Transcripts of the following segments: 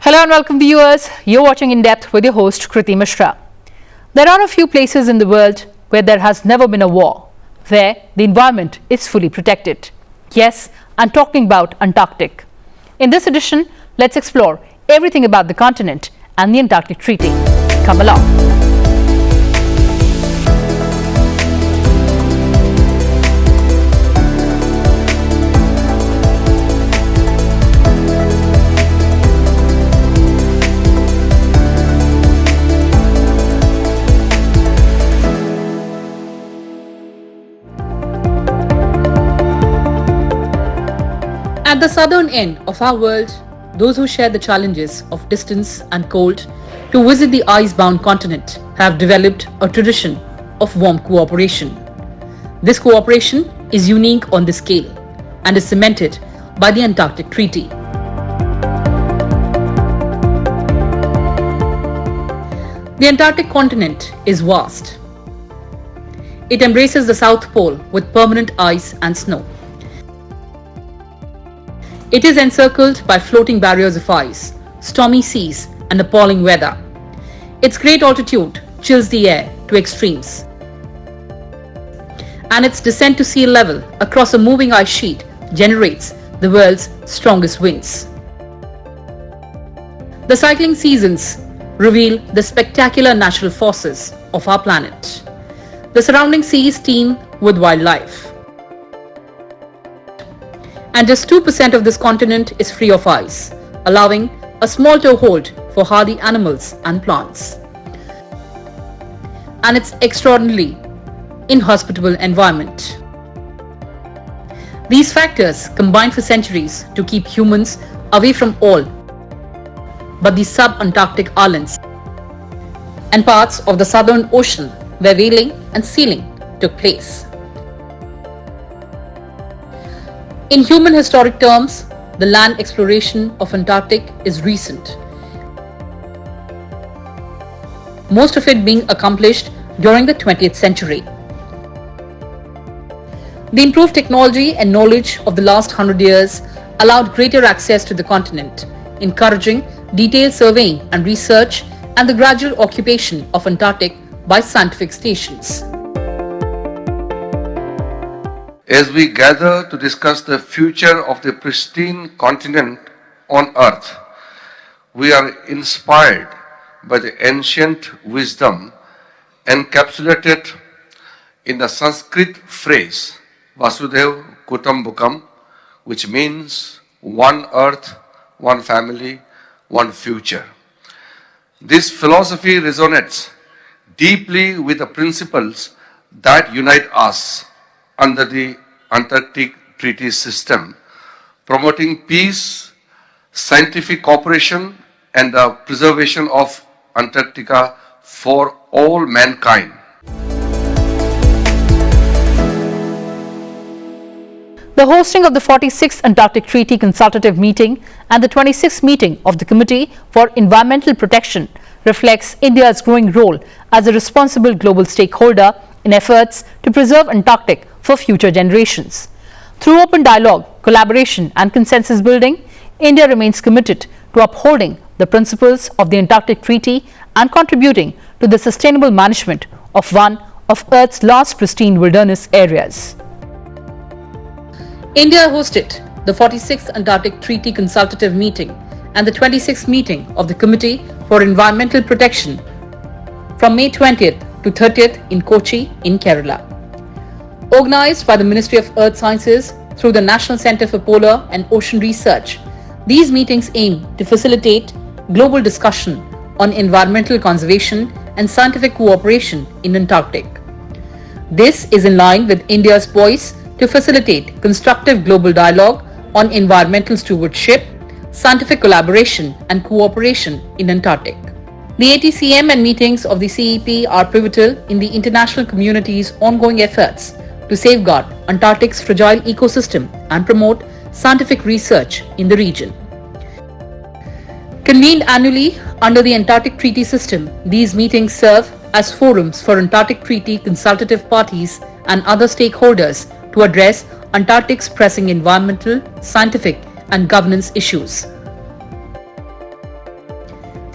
Hello and welcome viewers. You're watching In Depth with your host Kriti Mishra. There are a few places in the world where there has never been a war. There, the environment is fully protected. Yes, I'm talking about Antarctic. In this edition, let's explore everything about the continent and the Antarctic Treaty. Come along. At the southern end of our world, those who share the challenges of distance and cold to visit the ice-bound continent have developed a tradition of warm cooperation. This cooperation is unique on this scale and is cemented by the Antarctic Treaty. The Antarctic continent is vast. It embraces the South Pole with permanent ice and snow. It is encircled by floating barriers of ice, stormy seas, and appalling weather. Its great altitude chills the air to extremes, and its descent to sea level across a moving ice sheet generates the world's strongest winds. The cycling seasons reveal the spectacular natural forces of our planet. The surrounding seas teem with wildlife, and just 2% of this continent is free of ice, allowing a small toehold for hardy animals and plants. And its extraordinarily inhospitable environment. These factors combined for centuries to keep humans away from all but the subantarctic islands and parts of the Southern Ocean where whaling and sealing took place. In human historic terms, the land exploration of Antarctic is recent, most of it being accomplished during the 20th century. The improved technology and knowledge of the last 100 years allowed greater access to the continent, encouraging detailed surveying and research and the gradual occupation of Antarctic by scientific stations. As we gather to discuss the future of the pristine continent on Earth, we are inspired by the ancient wisdom encapsulated in the Sanskrit phrase Vasudev Kutumbakam, which means one earth, one family, one future. This philosophy resonates deeply with the principles that unite us under the Antarctic Treaty System, promoting peace, scientific cooperation, and the preservation of Antarctica for all mankind. The hosting of the 46th Antarctic Treaty Consultative Meeting and the 26th meeting of the Committee for Environmental Protection reflects India's growing role as a responsible global stakeholder in efforts to preserve Antarctic for future generations. Through open dialogue, collaboration and consensus building, India remains committed to upholding the principles of the Antarctic Treaty and contributing to the sustainable management of one of Earth's last pristine wilderness areas. India hosted the 46th Antarctic Treaty Consultative Meeting and the 26th meeting of the Committee for Environmental Protection from May 20th to 30th in Kochi in Kerala. Organized by the Ministry of Earth Sciences through the National Centre for Polar and Ocean Research, these meetings aim to facilitate global discussion on environmental conservation and scientific cooperation in Antarctic. This is in line with India's poise to facilitate constructive global dialogue on environmental stewardship, scientific collaboration and cooperation in Antarctic. The ATCM and meetings of the CEP are pivotal in the international community's ongoing efforts to safeguard Antarctic's fragile ecosystem and promote scientific research in the region. Convened annually under the Antarctic Treaty System, these meetings serve as forums for Antarctic Treaty consultative parties and other stakeholders to address Antarctic's pressing environmental, scientific, and governance issues.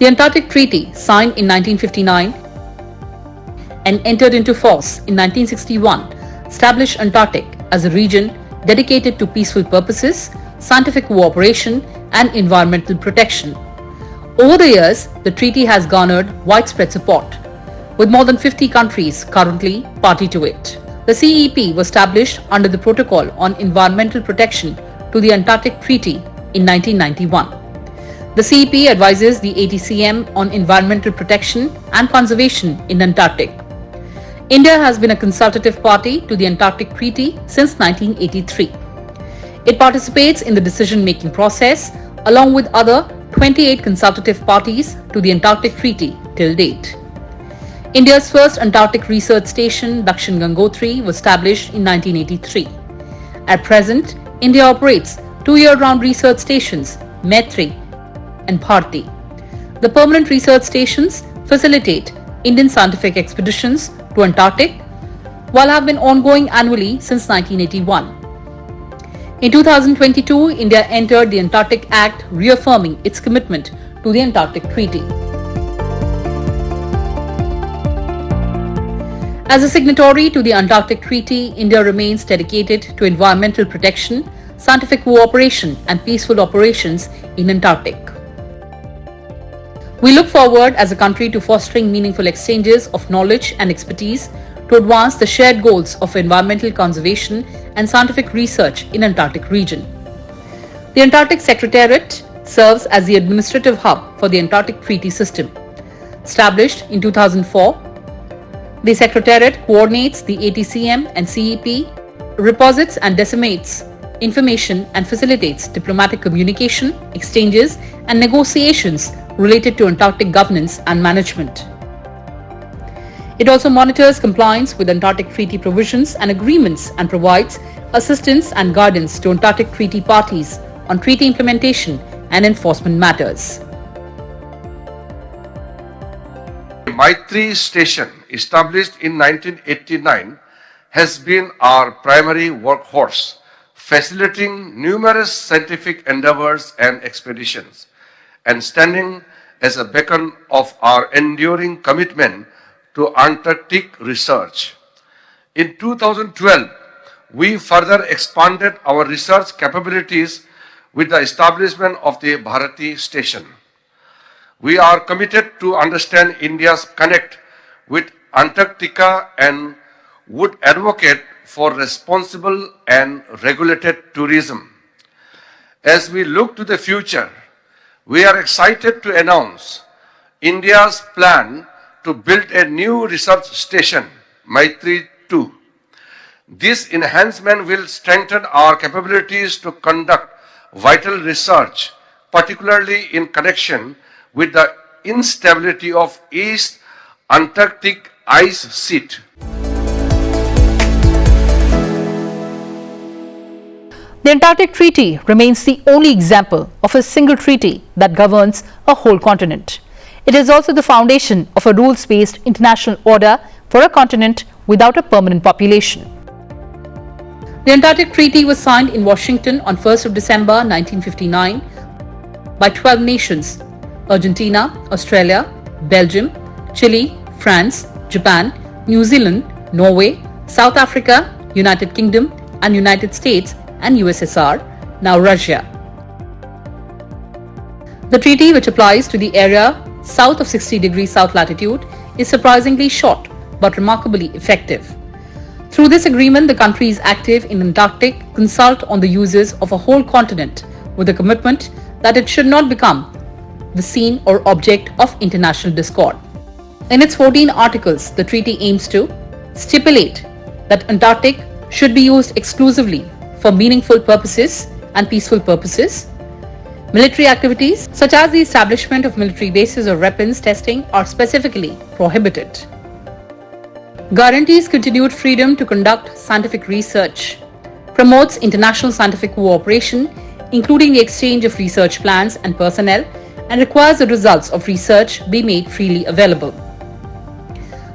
The Antarctic Treaty, signed in 1959 and entered into force in 1961, established Antarctic as a region dedicated to peaceful purposes, scientific cooperation, and environmental protection. Over the years, the treaty has garnered widespread support, with more than 50 countries currently party to it. The CEP was established under the Protocol on Environmental Protection to the Antarctic Treaty in 1991. The CEP advises the ATCM on environmental protection and conservation in Antarctic. India has been a consultative party to the Antarctic Treaty since 1983. It participates in the decision-making process along with other 28 consultative parties to the Antarctic Treaty till date. India's first Antarctic research station, Dakshin Gangotri, was established in 1983. At present, India operates two year-round research stations, Maitri and Bharti. The permanent research stations facilitate Indian scientific expeditions to Antarctic, while have been ongoing annually since 1981. In 2022, India entered the Antarctic Act, reaffirming its commitment to the Antarctic Treaty. As a signatory to the Antarctic Treaty, India remains dedicated to environmental protection, scientific cooperation, and peaceful operations in Antarctic. We look forward as a country to fostering meaningful exchanges of knowledge and expertise to advance the shared goals of environmental conservation and scientific research in Antarctic region. The Antarctic Secretariat serves as the administrative hub for the Antarctic Treaty System. Established in 2004, the Secretariat coordinates the ATCM and CEP, reposits and disseminates information and facilitates diplomatic communication, exchanges, and negotiations related to Antarctic governance and management. It also monitors compliance with Antarctic Treaty provisions and agreements and provides assistance and guidance to Antarctic Treaty parties on treaty implementation and enforcement matters. The Maitri Station, established in 1989, has been our primary workhorse, facilitating numerous scientific endeavors and expeditions, and standing as a beacon of our enduring commitment to Antarctic research. In 2012, we further expanded our research capabilities with the establishment of the Bharati Station. We are committed to understand India's connect with Antarctica and would advocate for responsible and regulated tourism. As we look to the future, we are excited to announce India's plan to build a new research station, Maitri 2. This enhancement will strengthen our capabilities to conduct vital research, particularly in connection with the instability of East Antarctic ice sheet. The Antarctic Treaty remains the only example of a single treaty that governs a whole continent. It is also the foundation of a rules-based international order for a continent without a permanent population. The Antarctic Treaty was signed in Washington on 1st of December 1959 by 12 nations: Argentina, Australia, Belgium, Chile, France, Japan, New Zealand, Norway, South Africa, United Kingdom, and United States and USSR, now Russia. The treaty, which applies to the area south of 60 degrees south latitude, is surprisingly short but remarkably effective. Through this agreement, the countries active in Antarctic consult on the uses of a whole continent with a commitment that it should not become the scene or object of international discord. In its 14 articles, the treaty aims to stipulate that Antarctic should be used exclusively for meaningful purposes and peaceful purposes. Military activities such as the establishment of military bases or weapons testing are specifically prohibited. Guarantees continued freedom to conduct scientific research, promotes international scientific cooperation, including the exchange of research plans and personnel, and requires the results of research be made freely available.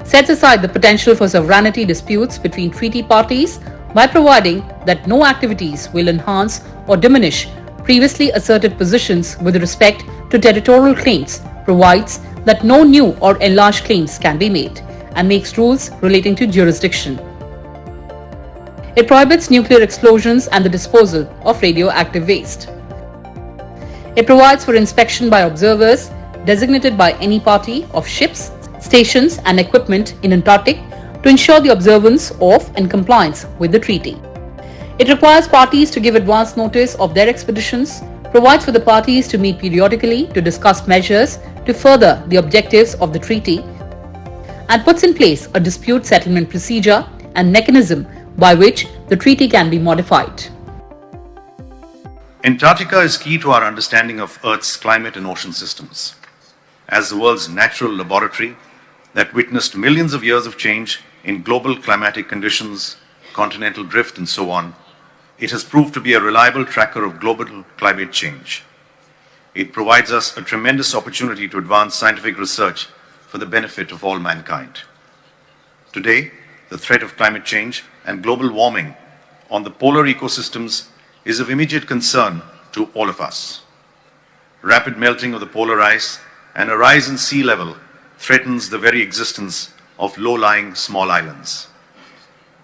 Sets aside the potential for sovereignty disputes between treaty parties by providing that no activities will enhance or diminish previously asserted positions with respect to territorial claims provides that no new or enlarged claims can be made, and makes rules relating to jurisdiction. It prohibits nuclear explosions and the disposal of radioactive waste. It provides for inspection by observers designated by any party of ships, stations and equipment in Antarctic to ensure the observance of and compliance with the treaty. It requires parties to give advance notice of their expeditions, provides for the parties to meet periodically to discuss measures to further the objectives of the treaty, and puts in place a dispute settlement procedure and mechanism by which the treaty can be modified. Antarctica is key to our understanding of Earth's climate and ocean systems. As the world's natural laboratory that witnessed millions of years of change in global climatic conditions, continental drift, and so on, it has proved to be a reliable tracker of global climate change. It provides us a tremendous opportunity to advance scientific research for the benefit of all mankind. Today, the threat of climate change and global warming on the polar ecosystems is of immediate concern to all of us. Rapid melting of the polar ice and a rise in sea level threatens the very existence of low-lying small islands.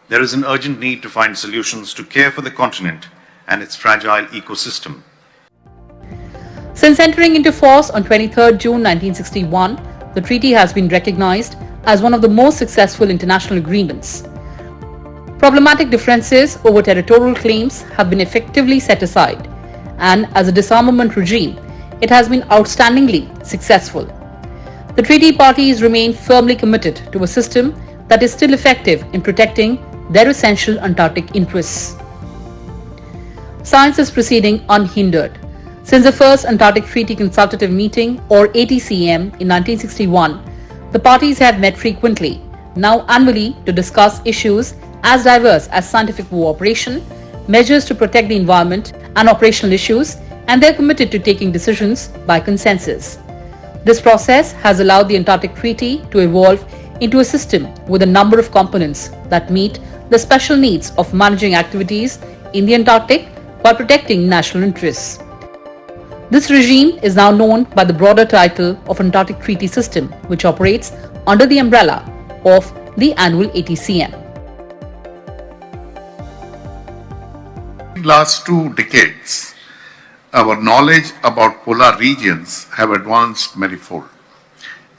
There is an urgent need to find solutions to care for the continent and its fragile ecosystem. Since entering into force on 23 June 1961, the treaty has been recognized as one of the most successful international agreements. Problematic differences over territorial claims have been effectively set aside, and as a disarmament regime, it has been outstandingly successful. The treaty parties remain firmly committed to a system that is still effective in protecting their essential Antarctic interests. Science is proceeding unhindered. Since the first Antarctic Treaty Consultative Meeting, or ATCM, in 1961, the parties have met frequently, now annually, to discuss issues as diverse as scientific cooperation, measures to protect the environment, and operational issues, and they are committed to taking decisions by consensus. This process has allowed the Antarctic Treaty to evolve into a system with a number of components that meet the special needs of managing activities in the Antarctic while protecting national interests. This regime is now known by the broader title of Antarctic Treaty System, which operates under the umbrella of the annual ATCM. In the last 2 decades, our knowledge about polar regions have advanced manifold,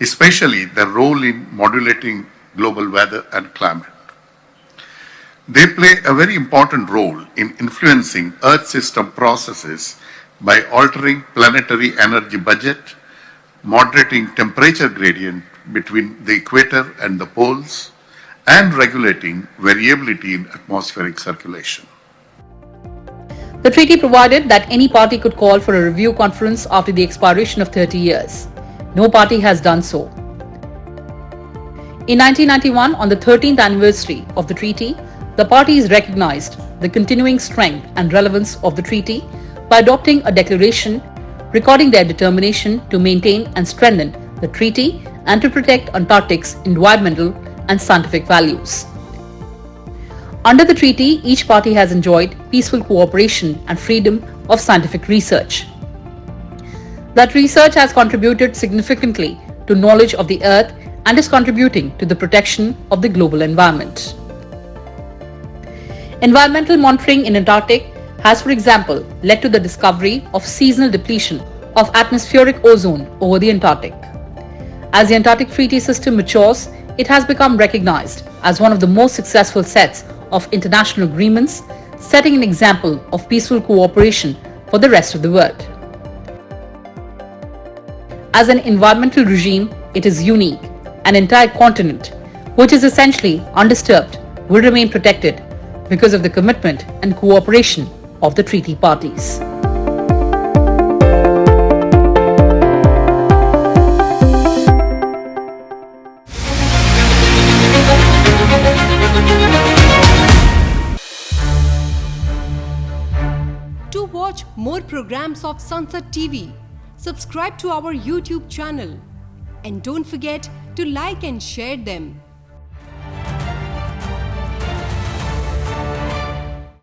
especially their role in modulating global weather and climate. They play a very important role in influencing Earth system processes by altering planetary energy budget, moderating temperature gradient between the equator and the poles, and regulating variability in atmospheric circulation. The treaty provided that any party could call for a review conference after the expiration of 30 years. No party has done so. In 1991, on the 13th anniversary of the treaty, the parties recognized the continuing strength and relevance of the treaty by adopting a declaration recording their determination to maintain and strengthen the treaty and to protect Antarctic's environmental and scientific values. Under the treaty, each party has enjoyed peaceful cooperation and freedom of scientific research. That research has contributed significantly to knowledge of the Earth and is contributing to the protection of the global environment. Environmental monitoring in Antarctic has, for example, led to the discovery of seasonal depletion of atmospheric ozone over the Antarctic. As the Antarctic Treaty System matures, it has become recognized as one of the most successful sets of international agreements, setting an example of peaceful cooperation for the rest of the world. As an environmental regime, it is unique. An entire continent, which is essentially undisturbed, will remain protected because of the commitment and cooperation of the treaty parties. To watch more programs of Sansad TV, subscribe to our YouTube channel and don't forget to like and share them.